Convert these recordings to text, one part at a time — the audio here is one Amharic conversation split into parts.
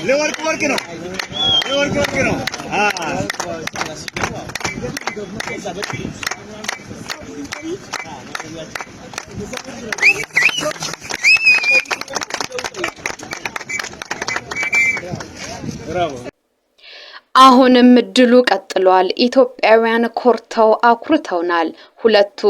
ለወርቅ ነው ለወርቅ ነው ብራቮ አሁንም ድሉ ቀጥሏል። ኢትዮጵያውያን ኮርተው አኩርተውናል። ሁለቱ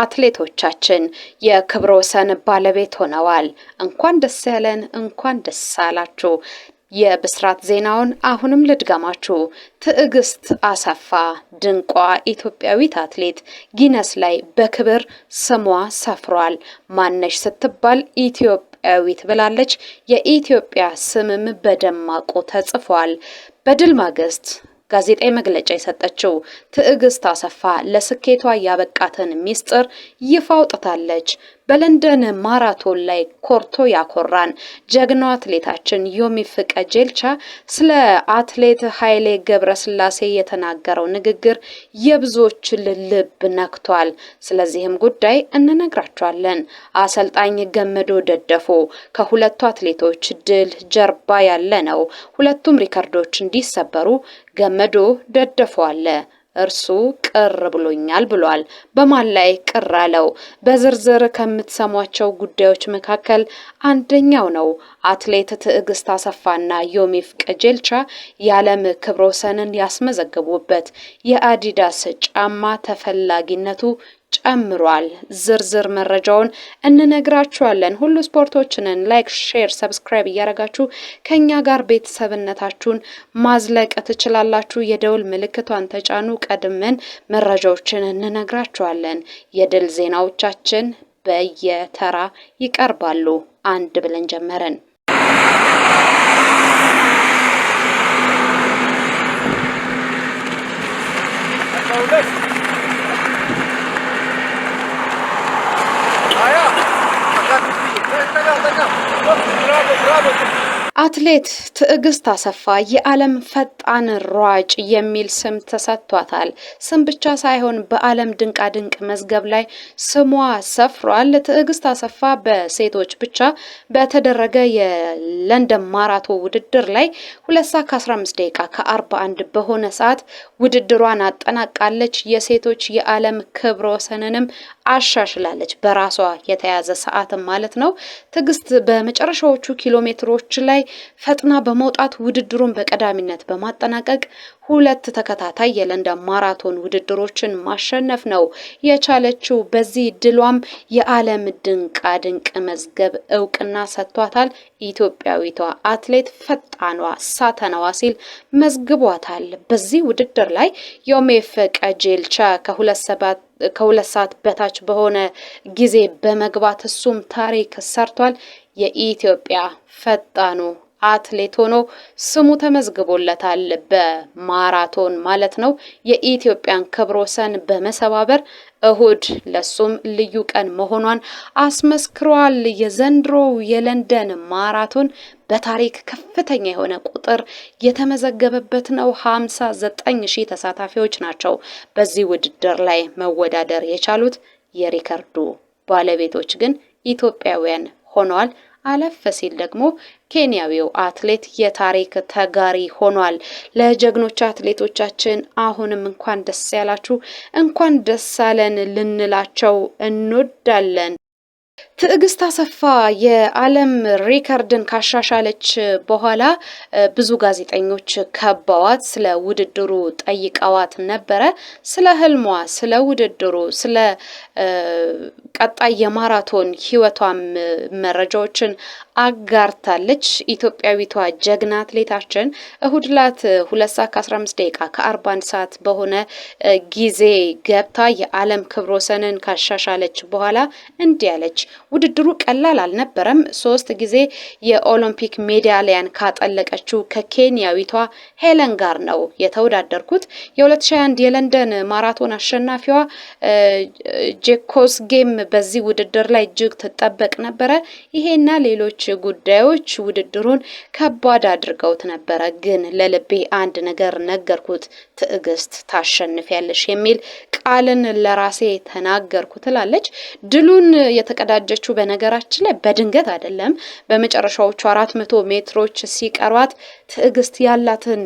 አትሌቶቻችን የክብረ ወሰን ባለቤት ሆነዋል። እንኳን ደስ ያለን፣ እንኳን ደስ አላችሁ። የብስራት ዜናውን አሁንም ልድገማችሁ። ትዕግስት አሰፋ ድንቋ ኢትዮጵያዊት አትሌት ጊነስ ላይ በክብር ስሟ ሰፍሯል። ማነሽ ስትባል ኢትዮጵያዊት ብላለች። የኢትዮጵያ ስምም በደማቁ ተጽፏል። በድል ማግስት ጋዜጣዊ መግለጫ የሰጠችው ትዕግስት አሰፋ ለስኬቷ ያበቃትን ሚስጥር ይፋ አውጥታለች። በለንደን ማራቶን ላይ ኮርቶ ያኮራን ጀግናው አትሌታችን ዮሚፍ ቀጀልቻ ስለ አትሌት ኃይሌ ገብረስላሴ የተናገረው ንግግር የብዙዎች ልብ ነክቷል። ስለዚህም ጉዳይ እንነግራችኋለን። አሰልጣኝ ገመዶ ደደፎ ከሁለቱ አትሌቶች ድል ጀርባ ያለ ነው። ሁለቱም ሪከርዶች እንዲሰበሩ ገመዶ ደደፎ አለ። እርሱ ቅር ብሎኛል ብሏል። በማን ላይ ቅር አለው? በዝርዝር ከምትሰሟቸው ጉዳዮች መካከል አንደኛው ነው። አትሌት ትዕግስት አሰፋና ዮሚፍ ቀጀልቻ የዓለም ክብረ ወሰንን ያስመዘገቡበት የአዲዳስ ጫማ ተፈላጊነቱ ጨምሯል። ዝርዝር መረጃውን እንነግራችኋለን። ሁሉ ስፖርቶችንን ላይክ፣ ሼር፣ ሰብስክራይብ እያደረጋችሁ ከኛ ጋር ቤተሰብነታችሁን ማዝለቅ ትችላላችሁ። የደውል ምልክቷን ተጫኑ። ቀድመን መረጃዎችን እንነግራችኋለን። የድል ዜናዎቻችን በየተራ ይቀርባሉ። አንድ ብለን ጀመረን። አትሌት ትዕግስት አሰፋ የዓለም ፈጣን ሯጭ የሚል ስም ተሰጥቷታል። ስም ብቻ ሳይሆን በዓለም ድንቃድንቅ መዝገብ ላይ ስሟ ሰፍሯል። ትዕግስት አሰፋ በሴቶች ብቻ በተደረገ የለንደን ማራቶን ውድድር ላይ 2 ሰዓት ከ15 ደቂቃ ከ41 በሆነ ሰዓት ውድድሯን አጠናቃለች። የሴቶች የዓለም ክብረ ወሰንንም አሻሽላለች። በራሷ የተያዘ ሰዓት ማለት ነው። ትዕግስት በመጨረሻዎቹ ኪሎ ሜትሮች ላይ ፈጥና በመውጣት ውድድሩን በቀዳሚነት በማጠናቀቅ 2 ተከታታይ የለንደን ማራቶን ውድድሮችን ማሸነፍ ነው የቻለችው። በዚህ ድሏም የዓለም ድንቃ ድንቅ መዝገብ እውቅና ሰጥቷታል። ኢትዮጵያዊቷ አትሌት ፈጣኗ ሳተናዋ ሲል መዝግቧታል። በዚህ ውድድር ላይ ዮሚፍ ቀጀልቻ ከሁለት ሰዓት በታች በሆነ ጊዜ በመግባት እሱም ታሪክ ሰርቷል። የኢትዮጵያ ፈጣኑ አትሌት ሆኖ ስሙ ተመዝግቦለታል። በማራቶን ማለት ነው። የኢትዮጵያን ክብረ ወሰን በመሰባበር እሁድ ለሱም ልዩ ቀን መሆኗን አስመስክሯል። የዘንድሮው የለንደን ማራቶን በታሪክ ከፍተኛ የሆነ ቁጥር የተመዘገበበት ነው። 59,000 ተሳታፊዎች ናቸው በዚህ ውድድር ላይ መወዳደር የቻሉት። የሪከርዱ ባለቤቶች ግን ኢትዮጵያውያን ሆነዋል። አለፈ ሲል ደግሞ ኬንያዊው አትሌት የታሪክ ተጋሪ ሆኗል። ለጀግኖች አትሌቶቻችን አሁንም እንኳን ደስ ያላችሁ፣ እንኳን ደስ አለን ልንላቸው እንወዳለን። ትዕግስት አሰፋ የዓለም ሪከርድን ካሻሻለች በኋላ ብዙ ጋዜጠኞች ከበዋት ስለ ውድድሩ ጠይቀዋት ነበረ። ስለ ህልሟ፣ ስለ ውድድሩ፣ ስለ ቀጣይ የማራቶን ህይወቷም መረጃዎችን አጋርታለች። ኢትዮጵያዊቷ ጀግና አትሌታችን እሁድ ዕለት 2 ሰዓት ከ15 ደቂቃ ከ41 ሰዓት በሆነ ጊዜ ገብታ የዓለም ክብረ ወሰንን ካሻሻለች በኋላ እንዲህ አለች። ውድድሩ ቀላል አልነበረም። 3 ጊዜ የኦሎምፒክ ሜዳሊያን ካጠለቀችው ከኬንያዊቷ ሄለን ጋር ነው የተወዳደርኩት። የ2021 የለንደን ማራቶን አሸናፊዋ ጄኮስ ጌም በዚህ ውድድር ላይ እጅግ ትጠበቅ ነበረ። ይሄና ሌሎች ጉዳዮች ውድድሩን ከባድ አድርገውት ነበረ። ግን ለልቤ አንድ ነገር ነገርኩት፣ ትዕግስት ታሸንፊያለሽ የሚል ቃልን ለራሴ ተናገርኩ ትላለች። ድሉን የተቀዳጀችው በነገራችን ላይ በድንገት አይደለም። በመጨረሻዎቹ 400 ሜትሮች ሲቀሯት ትዕግስት ያላትን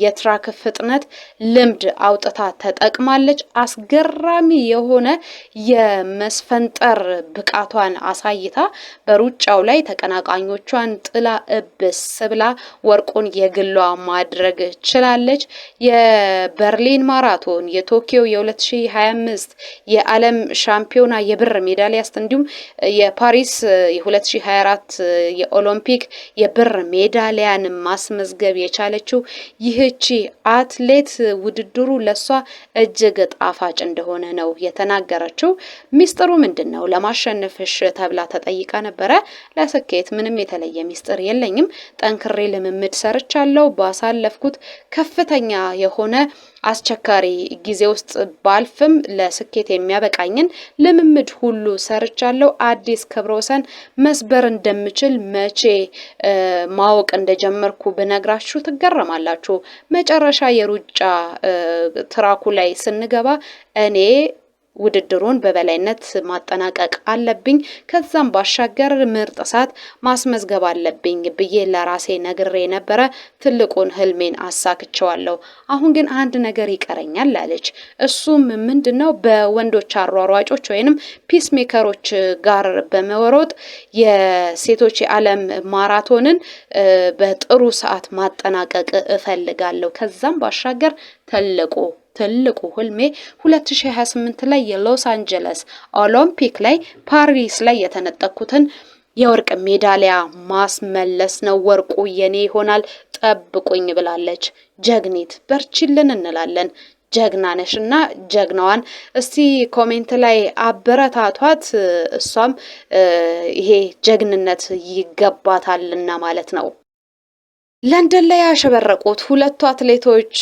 የትራክ ፍጥነት ልምድ አውጥታ ተጠቅማለች። አስገራሚ የሆነ የመስፈንጠር ብቃቷን አሳይታ በሩጫው ላይ ተቀናቃኞቿን ጥላ እብስ ብላ ወርቁን የግሏ ማድረግ ችላለች። የበርሊን ማራቶን፣ የቶኪዮ የ2025 የዓለም ሻምፒዮና የብር ሜዳሊያስት እንዲሁም የፓሪስ የ2024 የኦሎምፒክ የብር ሜዳሊያን ማስመዝገብ የቻለችው ይህቺ አትሌት ውድድሩ ለሷ እጅግ ጣፋጭ እንደሆነ ነው የተናገረችው። ሚስጥሩ ምንድነው? ለማሸነፍሽ ተብላ ተጠይቃ ነበረ። ለስኬት ምንም የተለየ ሚስጥር የለኝም። ጠንክሬ ልምምድ ሰርቻለሁ። ባሳለፍኩት ከፍተኛ የሆነ አስቸጋሪ ጊዜ ውስጥ ባልፍም ለስኬት የሚያበቃኝን ልምምድ ሁሉ ሰርቻለሁ። አዲስ ክብረ ወሰን መስበር እንደምችል መቼ ማወቅ እንደጀመርኩ ብነግራችሁ ትገረማላችሁ። መጨረሻ የሩጫ ትራኩ ላይ ስንገባ እኔ ውድድሩን በበላይነት ማጠናቀቅ አለብኝ፣ ከዛም ባሻገር ምርጥ ሰዓት ማስመዝገብ አለብኝ ብዬ ለራሴ ነግሬ ነበረ። ትልቁን ህልሜን አሳክቸዋለሁ። አሁን ግን አንድ ነገር ይቀረኛል አለች። እሱም ምንድነው? በወንዶች አሯሯጮች ወይንም ፒስ ሜከሮች ጋር በመወሮጥ የሴቶች የዓለም ማራቶንን በጥሩ ሰዓት ማጠናቀቅ እፈልጋለሁ። ከዛም ባሻገር ትልቁ ህልሜ 2028 ላይ የሎስ አንጀለስ ኦሎምፒክ ላይ ፓሪስ ላይ የተነጠቁትን የወርቅ ሜዳሊያ ማስመለስ ነው። ወርቁ የኔ ይሆናል፣ ጠብቁኝ ብላለች። ጀግኒት በርቺልን እንላለን። ጀግና ነሽና ጀግናዋን እስቲ ኮሜንት ላይ አበረታቷት። እሷም ይሄ ጀግንነት ይገባታልና ማለት ነው። ለንደን ላይ ያሸበረቁት ሁለቱ አትሌቶች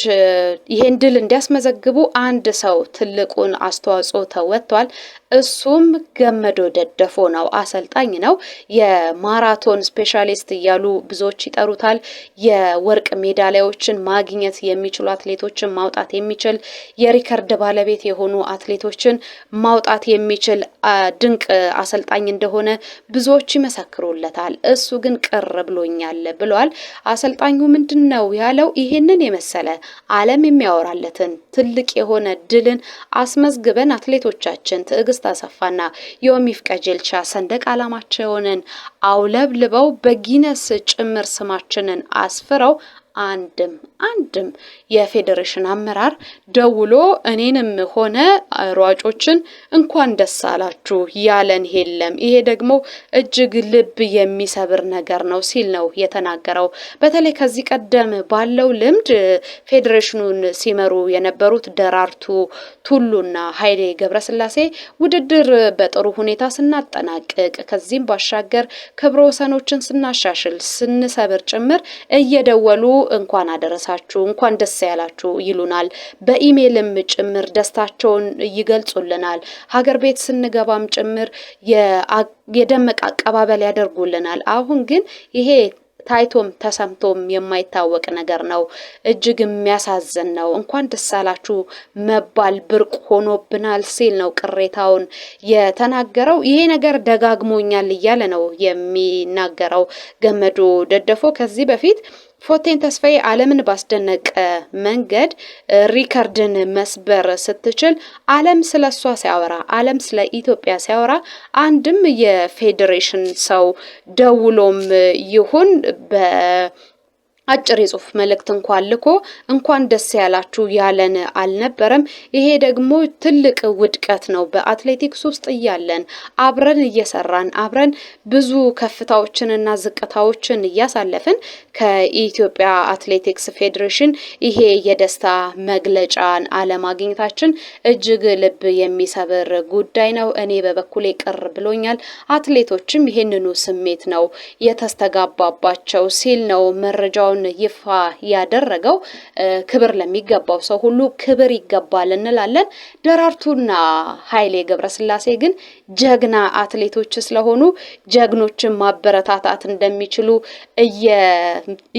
ይሄን ድል እንዲያስመዘግቡ አንድ ሰው ትልቁን አስተዋጽኦ ተወጥቷል። እሱም ገመዶ ደደፎ ነው። አሰልጣኝ ነው። የማራቶን ስፔሻሊስት እያሉ ብዙዎች ይጠሩታል። የወርቅ ሜዳሊያዎችን ማግኘት የሚችሉ አትሌቶችን ማውጣት የሚችል የሪከርድ ባለቤት የሆኑ አትሌቶችን ማውጣት የሚችል ድንቅ አሰልጣኝ እንደሆነ ብዙዎች ይመሰክሩለታል። እሱ ግን ቅር ብሎኛል ብሏል። አሰልጣኙ ምንድነው ያለው? ይሄንን የመሰለ ዓለም የሚያወራለትን ትልቅ የሆነ ድልን አስመዝግበን አትሌቶቻችን ትዕግስት አሰፋና ዮሚፍ ቀጀልቻ ሰንደቅ ዓላማቸውን አውለብልበው በጊነስ ጭምር ስማችንን አስፍረው አንድም የፌዴሬሽን አመራር ደውሎ እኔንም ሆነ ሯጮችን እንኳን ደስ አላችሁ ያለን የለም። ይሄ ደግሞ እጅግ ልብ የሚሰብር ነገር ነው ሲል ነው የተናገረው። በተለይ ከዚህ ቀደም ባለው ልምድ ፌዴሬሽኑን ሲመሩ የነበሩት ደራርቱ ቱሉና ኃይሌ ገብረስላሴ ውድድር በጥሩ ሁኔታ ስናጠናቅቅ ከዚህም ባሻገር ክብረ ወሰኖችን ስናሻሽል ስንሰብር ጭምር እየደወሉ እንኳን አደረሳችሁ እንኳን ደስ ያላችሁ ይሉናል። በኢሜልም ጭምር ደስታቸውን ይገልጹልናል። ሀገር ቤት ስንገባም ጭምር የደመቀ አቀባበል ያደርጉልናል። አሁን ግን ይሄ ታይቶም ተሰምቶም የማይታወቅ ነገር ነው። እጅግ የሚያሳዝን ነው። እንኳን ደስ አላችሁ መባል ብርቅ ሆኖብናል ሲል ነው ቅሬታውን የተናገረው። ይሄ ነገር ደጋግሞኛል እያለ ነው የሚናገረው ገመዶ ደደፎ። ከዚህ በፊት ፎቴን ተስፋዬ ዓለምን ባስደነቀ መንገድ ሪከርድን መስበር ስትችል ዓለም ስለሷ ሲያወራ ዓለም ስለ ኢትዮጵያ ሲያወራ አንድም የፌዴሬሽን ሰው ደውሎም ይሁን አጭር የጽሁፍ መልእክት እንኳን ልኮ እንኳን ደስ ያላችሁ ያለን አልነበረም። ይሄ ደግሞ ትልቅ ውድቀት ነው። በአትሌቲክስ ውስጥ እያለን አብረን እየሰራን አብረን ብዙ ከፍታዎችንና ዝቅታዎችን እያሳለፍን ከኢትዮጵያ አትሌቲክስ ፌዴሬሽን ይሄ የደስታ መግለጫን አለማግኘታችን እጅግ ልብ የሚሰብር ጉዳይ ነው። እኔ በበኩሌ ቅር ብሎኛል። አትሌቶችም ይሄንኑ ስሜት ነው የተስተጋባባቸው ሲል ነው መረጃውን መሆናቸውን ይፋ ያደረገው። ክብር ለሚገባው ሰው ሁሉ ክብር ይገባል እንላለን። ደራርቱና ኃይሌ ገብረስላሴ ግን ጀግና አትሌቶች ስለሆኑ ጀግኖችን ማበረታታት እንደሚችሉ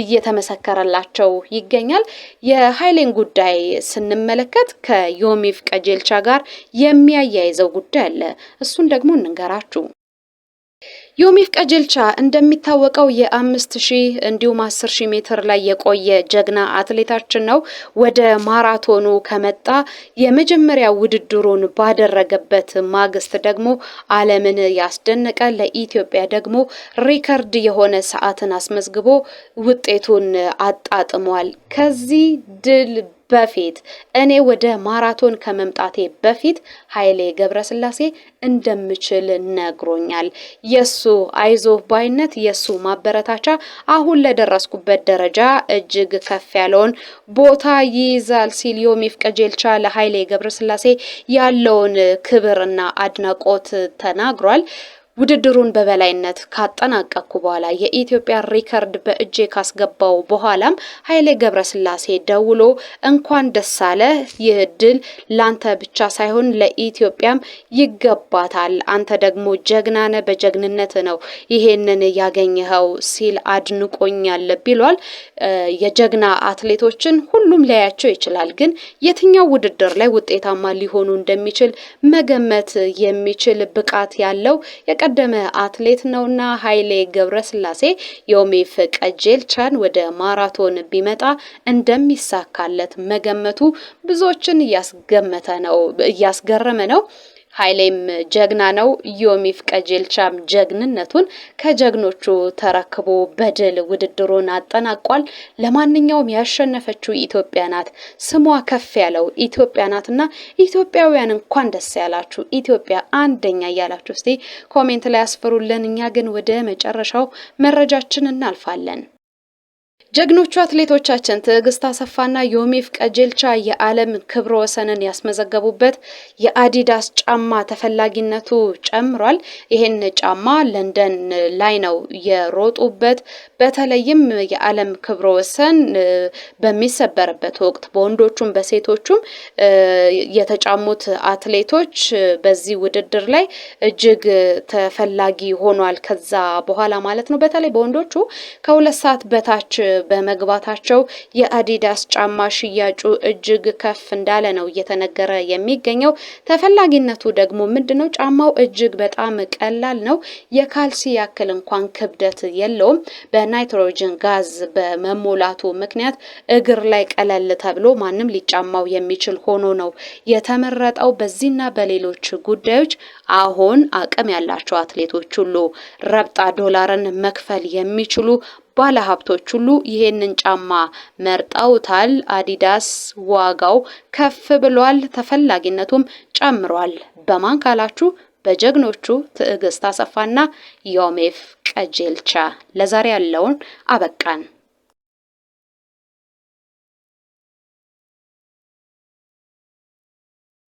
እየተመሰከረላቸው ይገኛል። የኃይሌን ጉዳይ ስንመለከት ከዮሚፍ ቀጀልቻ ጋር የሚያያይዘው ጉዳይ አለ። እሱን ደግሞ እንንገራችሁ። ዮሚፍ ቀጀልቻ እንደሚታወቀው የ5000 እንዲሁም 10000 ሜትር ላይ የቆየ ጀግና አትሌታችን ነው። ወደ ማራቶኑ ከመጣ የመጀመሪያ ውድድሩን ባደረገበት ማግስት ደግሞ ዓለምን ያስደነቀ ለኢትዮጵያ ደግሞ ሪከርድ የሆነ ሰዓትን አስመዝግቦ ውጤቱን አጣጥሟል። ከዚህ ድል በፊት እኔ ወደ ማራቶን ከመምጣቴ በፊት ኃይሌ ገብረስላሴ እንደምችል ነግሮኛል። የሱ አይዞህ ባይነት የሱ ማበረታቻ አሁን ለደረስኩበት ደረጃ እጅግ ከፍ ያለውን ቦታ ይይዛል ሲል ዮሚፍ ቀጀልቻ ለኃይሌ ገብረስላሴ ያለውን ክብርና አድናቆት ተናግሯል። ውድድሩን በበላይነት ካጠናቀቅኩ በኋላ የኢትዮጵያ ሪከርድ በእጄ ካስገባው በኋላም ኃይሌ ገብረስላሴ ደውሎ እንኳን ደስ አለ፣ ይህ ድል ላንተ ብቻ ሳይሆን ለኢትዮጵያም ይገባታል፣ አንተ ደግሞ ጀግና ነህ፣ በጀግንነት ነው ይሄንን ያገኘኸው ሲል አድንቆኛል ብሏል። የጀግና አትሌቶችን ሁሉም ሊያያቸው ይችላል፣ ግን የትኛው ውድድር ላይ ውጤታማ ሊሆኑ እንደሚችል መገመት የሚችል ብቃት ያለው ቀደመ አትሌት ነውና ኃይሌ ገብረስላሴ ዮሚፍ ቀጀልቻን ወደ ማራቶን ቢመጣ እንደሚሳካለት መገመቱ ብዙዎችን እያስገረመ ነው። ኃይሌም ጀግና ነው። ዮሚፍ ቀጀልቻም ጀግንነቱን ከጀግኖቹ ተረክቦ በድል ውድድሩን አጠናቋል። ለማንኛውም ያሸነፈችው ኢትዮጵያ ናት። ስሟ ከፍ ያለው ኢትዮጵያ ናትና ኢትዮጵያውያን እንኳን ደስ ያላችሁ። ኢትዮጵያ አንደኛ እያላችሁ እስቲ ኮሜንት ላይ አስፍሩልን። እኛ ግን ወደ መጨረሻው መረጃችን እናልፋለን። ጀግኖቹ አትሌቶቻችን ትዕግስት አሰፋና ዮሚፍ ቀጀልቻ የዓለም ክብረ ወሰንን ያስመዘገቡበት የአዲዳስ ጫማ ተፈላጊነቱ ጨምሯል። ይሄን ጫማ ለንደን ላይ ነው የሮጡበት። በተለይም የዓለም ክብረ ወሰን በሚሰበርበት ወቅት በወንዶቹም በሴቶቹም የተጫሙት አትሌቶች በዚህ ውድድር ላይ እጅግ ተፈላጊ ሆኗል። ከዛ በኋላ ማለት ነው። በተለይ በወንዶቹ ከ2 ሰዓት በታች በመግባታቸው የአዲዳስ ጫማ ሽያጩ እጅግ ከፍ እንዳለ ነው እየተነገረ የሚገኘው። ተፈላጊነቱ ደግሞ ምንድነው? ጫማው እጅግ በጣም ቀላል ነው። የካልሲ ያክል እንኳን ክብደት የለውም። በናይትሮጅን ጋዝ በመሞላቱ ምክንያት እግር ላይ ቀለል ተብሎ ማንም ሊጫማው የሚችል ሆኖ ነው የተመረጠው። በዚህና በሌሎች ጉዳዮች አሁን አቅም ያላቸው አትሌቶች ሁሉ ረብጣ ዶላርን መክፈል የሚችሉ ባለሀብቶች ሁሉ ይሄንን ጫማ መርጠውታል። አዲዳስ ዋጋው ከፍ ብሏል፣ ተፈላጊነቱም ጨምሯል። በማን ካላችሁ በጀግኖቹ ትዕግስት አሰፋና ዮሚፍ ቀጀልቻ። ለዛሬ ያለውን አበቃን።